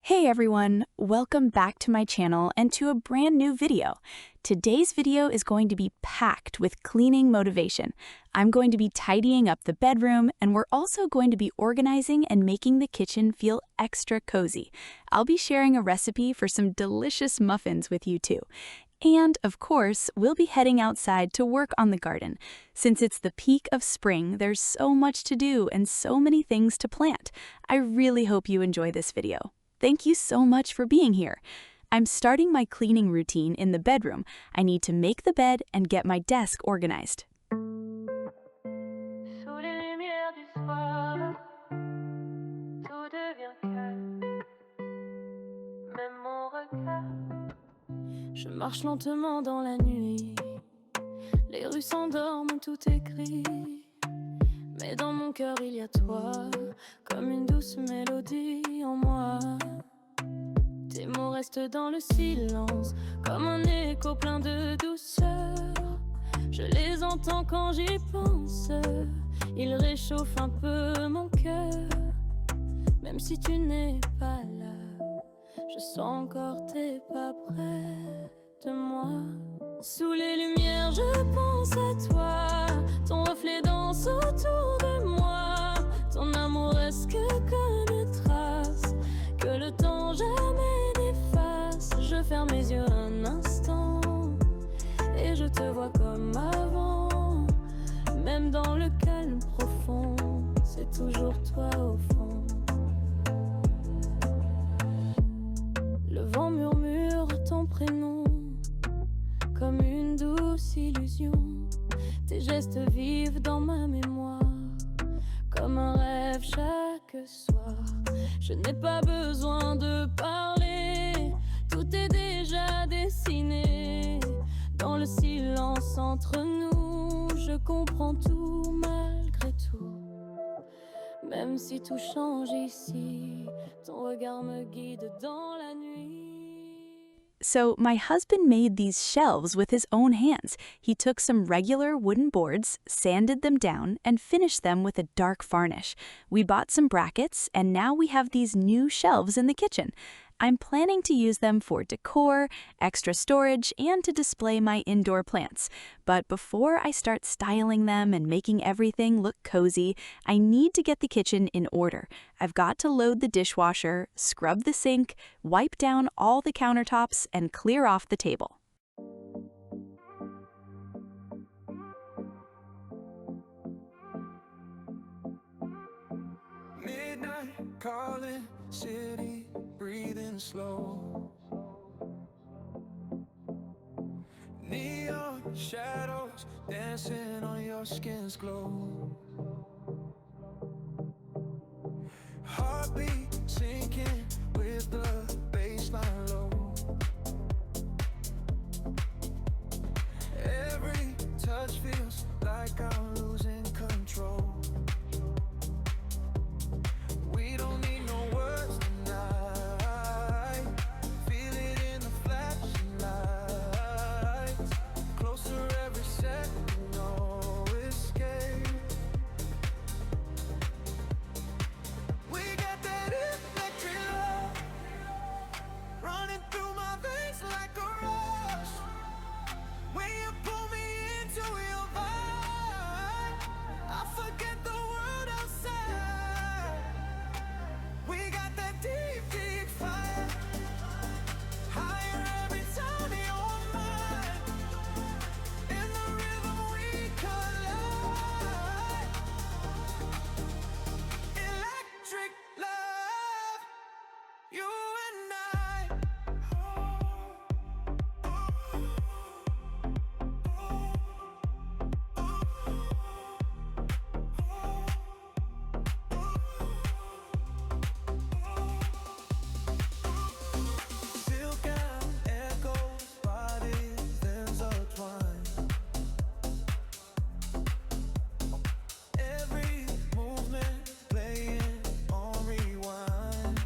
Hey everyone, welcome back to my channel and to a brand new video. Today's video is going to be packed with cleaning motivation. I'm going to be tidying up the bedroom, and we're also going to be organizing and making the kitchen feel extra cozy. I'll be sharing a recipe for some delicious muffins with you too. And of course, we'll be heading outside to work on the garden. Since it's the peak of spring, there's so much to do and so many things to plant. I really hope you enjoy this video. Thank you so much for being here. I'm starting my cleaning routine in the bedroom. I need to make the bed and get my desk organized. Sous les lumières du soir, tout devient calme, même mon regard. Je marche lentement dans la nuit, les rues s'endorment, tout est gris. Mais dans mon cœur il y a toi, comme une douce mélodie en moi. Tes mots restent dans le silence, comme un écho plein de douceur. Je les entends quand j'y pense, ils réchauffent un peu mon cœur. Même si tu n'es pas là, je sens encore tes pas près de moi. Sous les lumières je pense à toi, ton reflet danse autour de moi. Ton amour reste que des traces, que le temps jamais n'efface. Je ferme mes yeux un instant et je te vois comme avant. Même dans le calme profond, c'est toujours toi au fond. Le vent murmure ton prénom comme une douce illusion. Tes gestes vivent dans ma mémoire comme un rêve chaque soir. Je n'ai pas besoin de parler, tout est déjà dessiné. Dans le silence entre nous, je comprends tout malgré tout. Même si tout change ici, ton regard me guide dans la nuit. So my husband made these shelves with his own hands. He took some regular wooden boards, sanded them down, and finished them with a dark varnish. We bought some brackets, and now we have these new shelves in the kitchen. I'm planning to use them for decor, extra storage, and to display my indoor plants. But before I start styling them and making everything look cozy, I need to get the kitchen in order. I've got to load the dishwasher, scrub the sink, wipe down all the countertops, and clear off the table. Midnight calling, city breathing slow. Neon shadows dancing on your skin's glow. Heartbeat sinking with the baseline low. Every touch feels like I'm losing control. We don't need no words tonight. Feel it in the flashing lights. Closer every second, no escape. We got that electric love running through my veins like a rush. When you pull me into your vibe, I forget the world outside. We got that deep, deep fire, higher every time you're mine. In the rhythm we collide. Electric love, you and I. Silk and echoes, bodies intertwined. Every movement playing on rewind.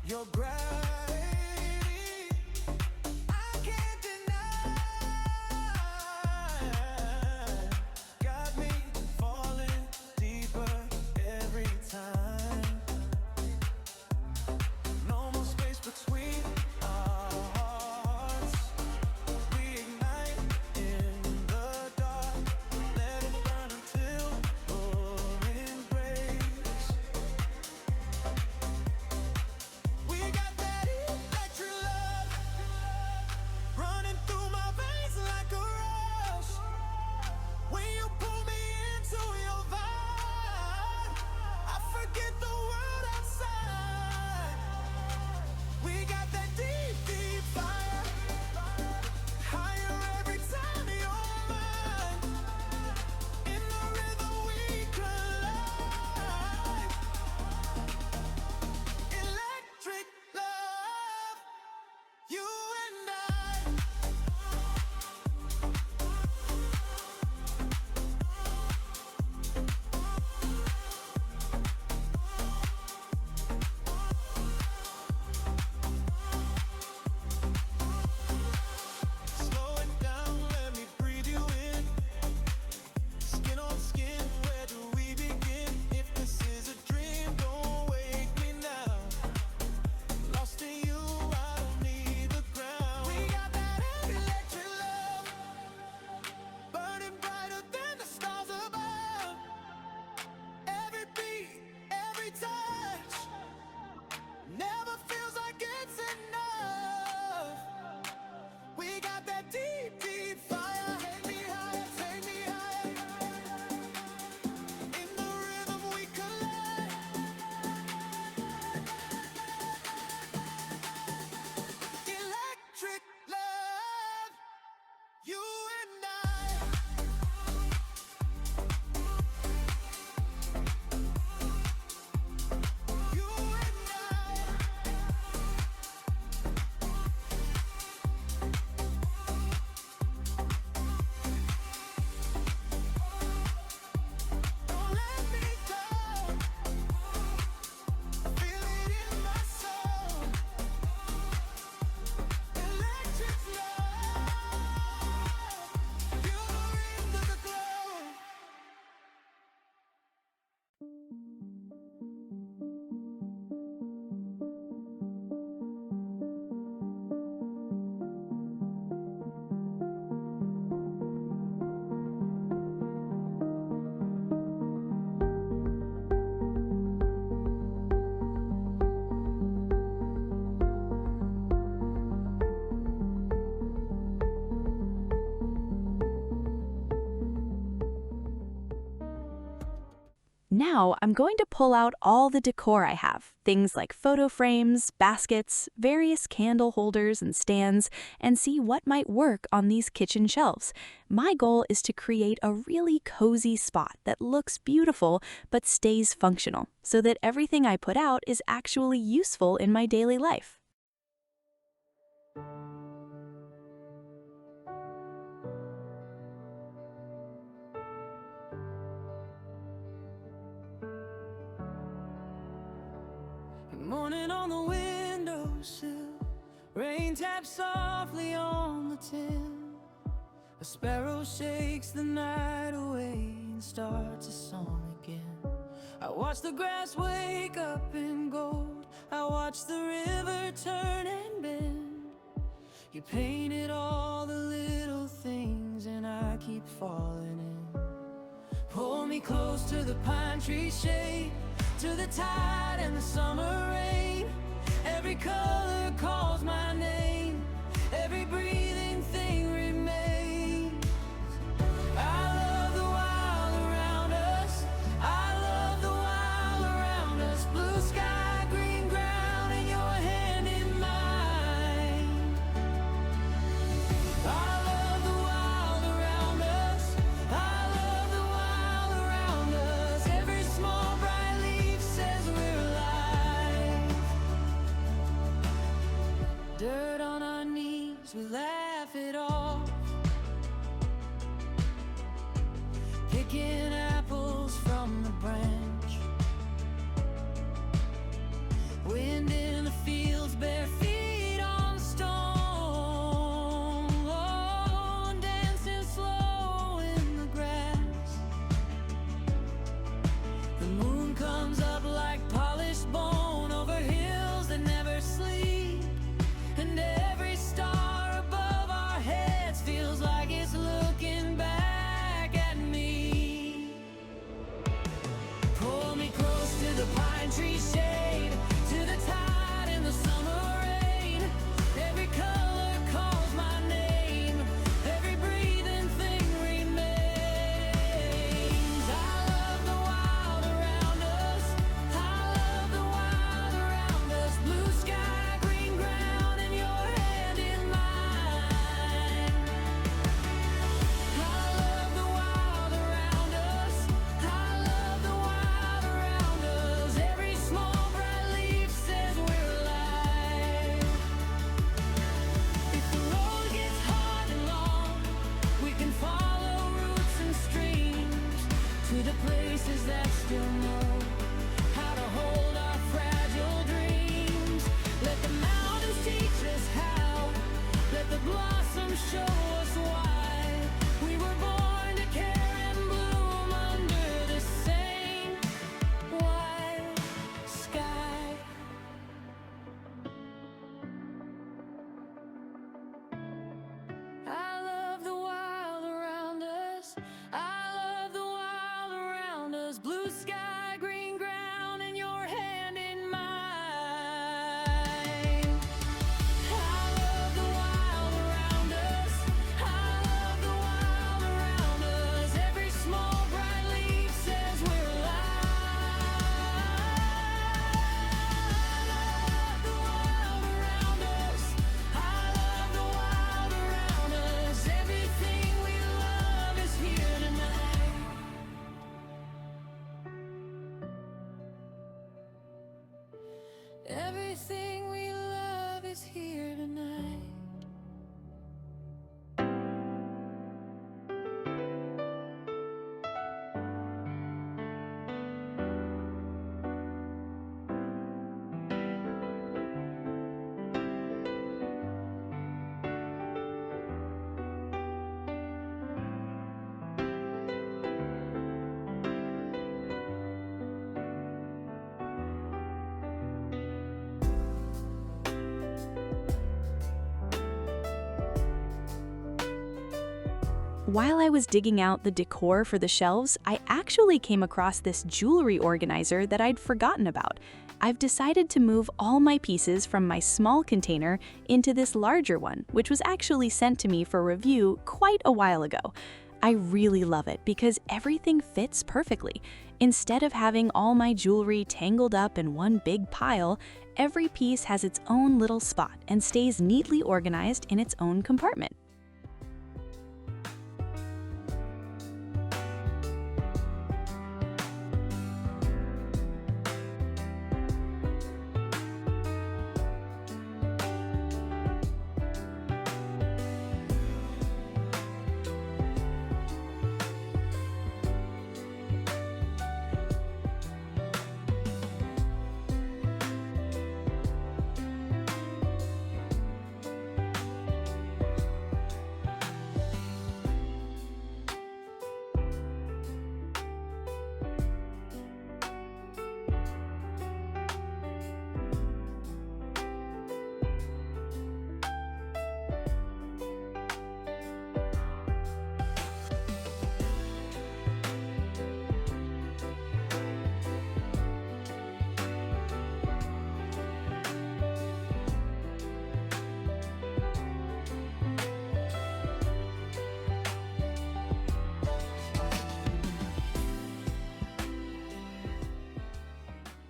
Your gravity, I can't deny. Got me falling deeper every time. Now I'm going to pull out all the decor I have, things like photo frames, baskets, various candle holders and stands, and see what might work on these kitchen shelves. My goal is to create a really cozy spot that looks beautiful but stays functional, so that everything I put out is actually useful in my daily life. Morning on the windowsill, rain taps softly on the tin. A sparrow shakes the night away and starts a song again. I watch the grass wake up in gold, I watch the river turn and bend. You painted all the little things and I keep falling in. Pull me close to the pine tree shade, to the tide and the summer rain. Every color calls my name, every breathing thing remains. I love the wild around us, I love the wild around us. Blue sky, green ground, and your hand in mine. I love the wild around us, I love the wild around us. Every small bright leaf says we're alive. Dirt on our knees, we laugh it off, picking apples from the branch. Wind in the fields, bare feet on the stone. Oh, dancing slow in the grass. The moon comes up like polished bone over hills that never sleep. And every star above our heads feels like it's looking back at me. Pull me close to the pine tree shade, to the tide in the summer rain. Every color calls my name, every breathing thing remains. I love the wild around us, I love the wild around us. Blue sky, green ground, and your hand in mine. I love the wild around us, I love the wild around us. Every small bright leaf says we're alive. If the road gets hard and long, we can follow roots and streams to the places that still know how to hold our fragile dreams. Let the mountains teach us how, let the blossoms show us why. We were born to care and bloom under the same wide sky. I love the wild around us, I love the wild around us. Blue sky, green ground, and your hand in mine. I love the wild around us, I love the wild around us. Every small bright leaf says we're alive. I love the wild around us, I love the wild around us. Everything we love is here tonight. Everything we love is here tonight. While I was digging out the decor for the shelves, I actually came across this jewelry organizer that I'd forgotten about. I've decided to move all my pieces from my small container into this larger one, which was actually sent to me for review quite a while ago. I really love it because everything fits perfectly. Instead of having all my jewelry tangled up in one big pile, every piece has its own little spot and stays neatly organized in its own compartment.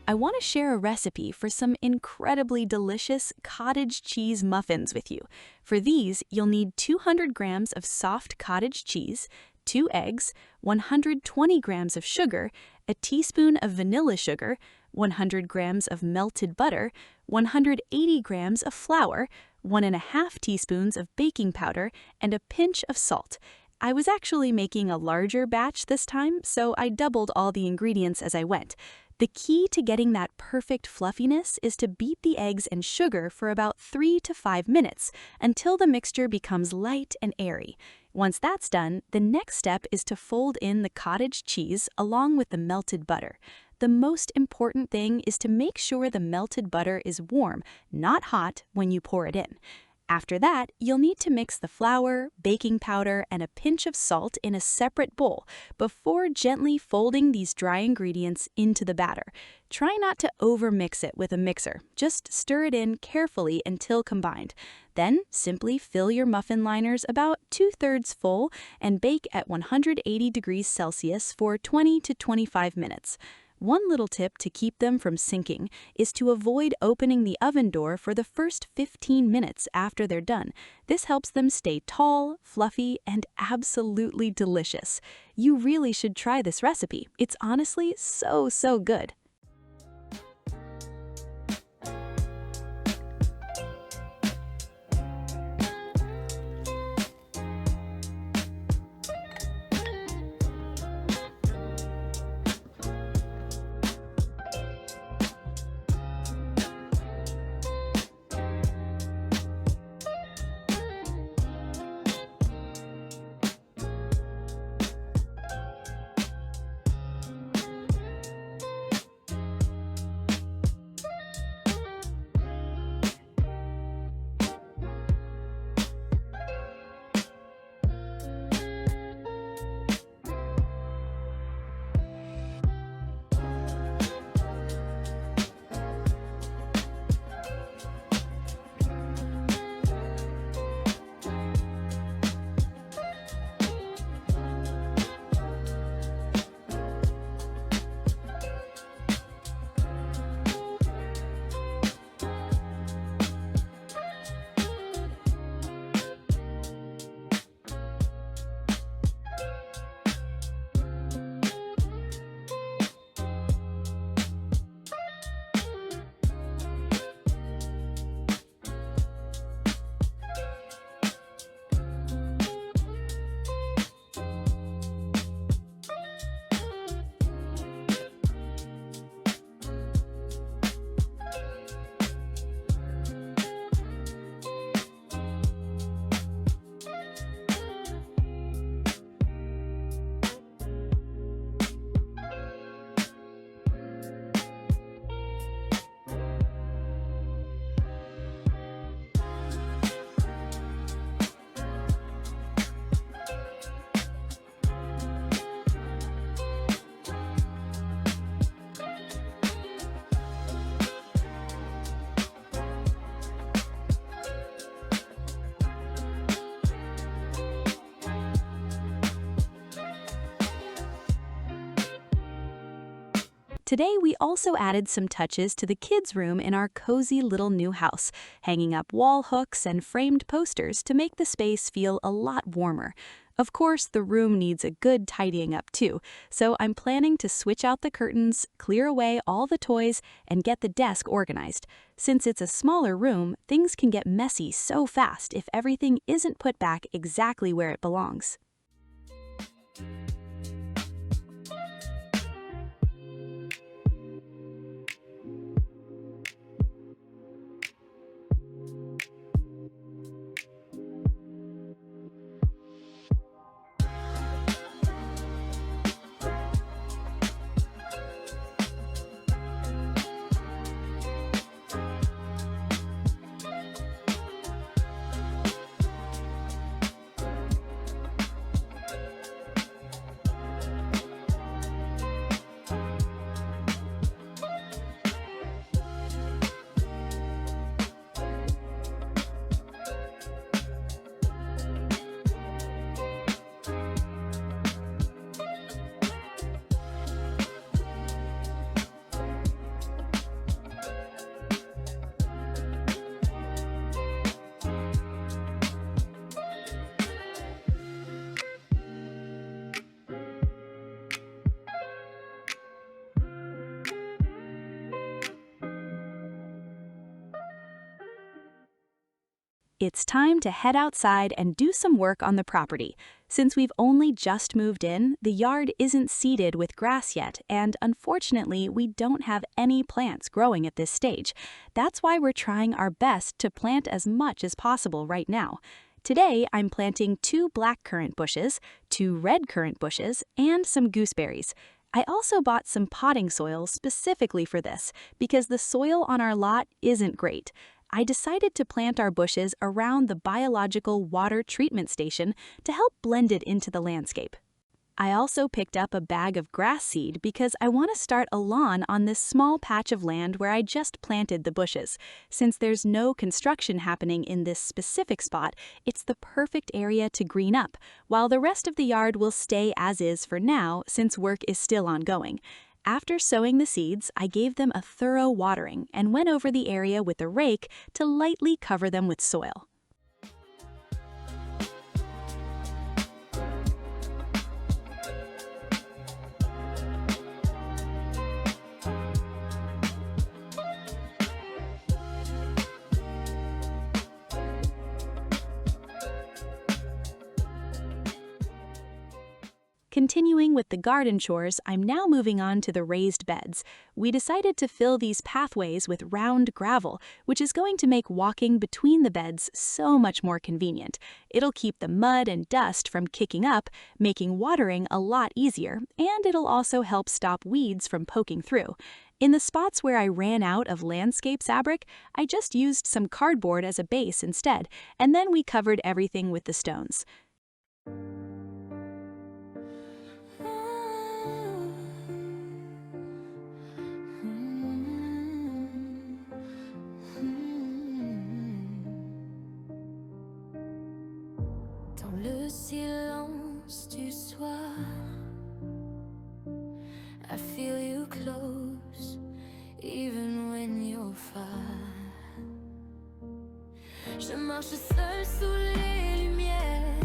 I want to share a recipe for some incredibly delicious cottage cheese muffins with you. For these, you'll need 200 grams of soft cottage cheese, 2 eggs, 120 grams of sugar, a teaspoon of vanilla sugar, 100 grams of melted butter, 180 grams of flour, 1.5 teaspoons of baking powder, and a pinch of salt. I was actually making a larger batch this time, so I doubled all the ingredients as I went. The key to getting that perfect fluffiness is to beat the eggs and sugar for about 3 to 5 minutes until the mixture becomes light and airy. Once that's done, the next step is to fold in the cottage cheese along with the melted butter. The most important thing is to make sure the melted butter is warm, not hot, when you pour it in. After that, you'll need to mix the flour, baking powder, and a pinch of salt in a separate bowl before gently folding these dry ingredients into the batter. Try not to overmix it with a mixer. Just stir it in carefully until combined. Then, simply fill your muffin liners about 2/3 full and bake at 180 degrees Celsius for 20 to 25 minutes. One little tip to keep them from sinking is to avoid opening the oven door for the first 15 minutes after they're done. This helps them stay tall, fluffy, and absolutely delicious. You really should try this recipe. It's honestly so good. Today, we also added some touches to the kids' room in our cozy little new house, hanging up wall hooks and framed posters to make the space feel a lot warmer. Of course, the room needs a good tidying up too, so I'm planning to switch out the curtains, clear away all the toys, and get the desk organized. Since it's a smaller room, things can get messy so fast if everything isn't put back exactly where it belongs. It's time to head outside and do some work on the property. Since we've only just moved in, the yard isn't seeded with grass yet, and unfortunately, we don't have any plants growing at this stage. That's why we're trying our best to plant as much as possible right now. Today, I'm planting 2 blackcurrant bushes, 2 redcurrant bushes, and some gooseberries. I also bought some potting soil specifically for this, because the soil on our lot isn't great. I decided to plant our bushes around the biological water treatment station to help blend it into the landscape. I also picked up a bag of grass seed because I want to start a lawn on this small patch of land where I just planted the bushes. Since there's no construction happening in this specific spot, it's the perfect area to green up, while the rest of the yard will stay as is for now since work is still ongoing. After sowing the seeds, I gave them a thorough watering and went over the area with a rake to lightly cover them with soil. Continuing with the garden chores, I'm now moving on to the raised beds. We decided to fill these pathways with round gravel, which is going to make walking between the beds so much more convenient. It'll keep the mud and dust from kicking up, making watering a lot easier, and it'll also help stop weeds from poking through. In the spots where I ran out of landscape fabric, I just used some cardboard as a base instead, and then we covered everything with the stones. Le silence du soir, I feel you close, even when you're far. Je marche seule sous les lumières,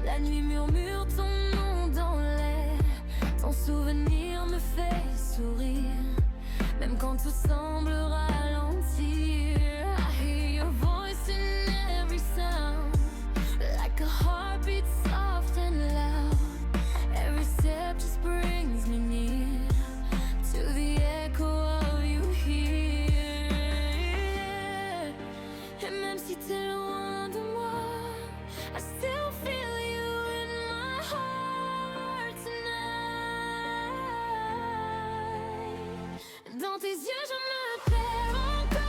la nuit murmure ton nom dans l'air. Ton souvenir me fait sourire, même quand tout semble ralentir. I hear your voice in every sound, like a heartbeat soft and loud. Every step just brings me near to the echo of you here. Et même si t'es loin de moi, I still feel you in my heart tonight. Dans tes yeux je me perds encore.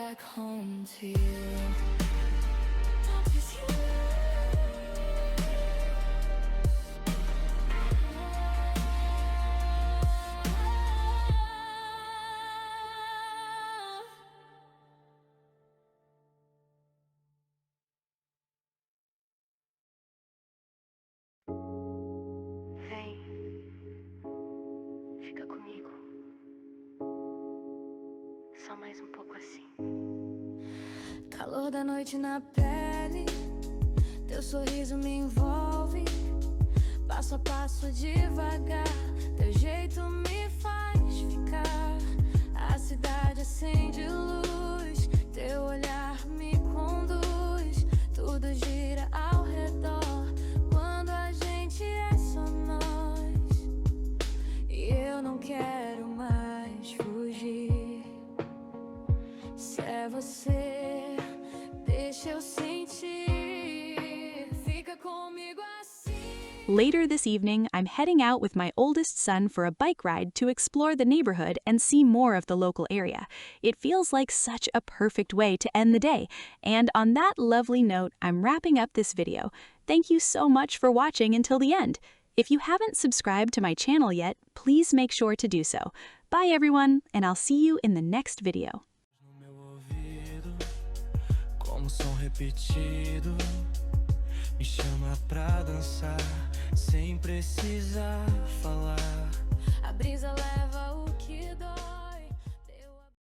back home to you. With you. Vem, fica comigo. Só mais um pouco assim. Calor da noite na pele, teu sorriso me envolve. Passo a passo devagar, teu jeito me faz ficar. A cidade acende luz, teu olhar me conduz. Tudo gira ao redor, quando a gente é só nós. E eu não quero mais fugir. Se é você, deixa eu sentir. Fica comigo assim. Later this evening, I'm heading out with my oldest son for a bike ride to explore the neighborhood and see more of the local area. It feels like such a perfect way to end the day. And on that lovely note, I'm wrapping up this video. Thank you so much for watching until the end. If you haven't subscribed to my channel yet, please make sure to do so. Bye everyone, and I'll see you in the next video. No meu ouvido, como som repetido, me chama pra dançar, sem precisar falar.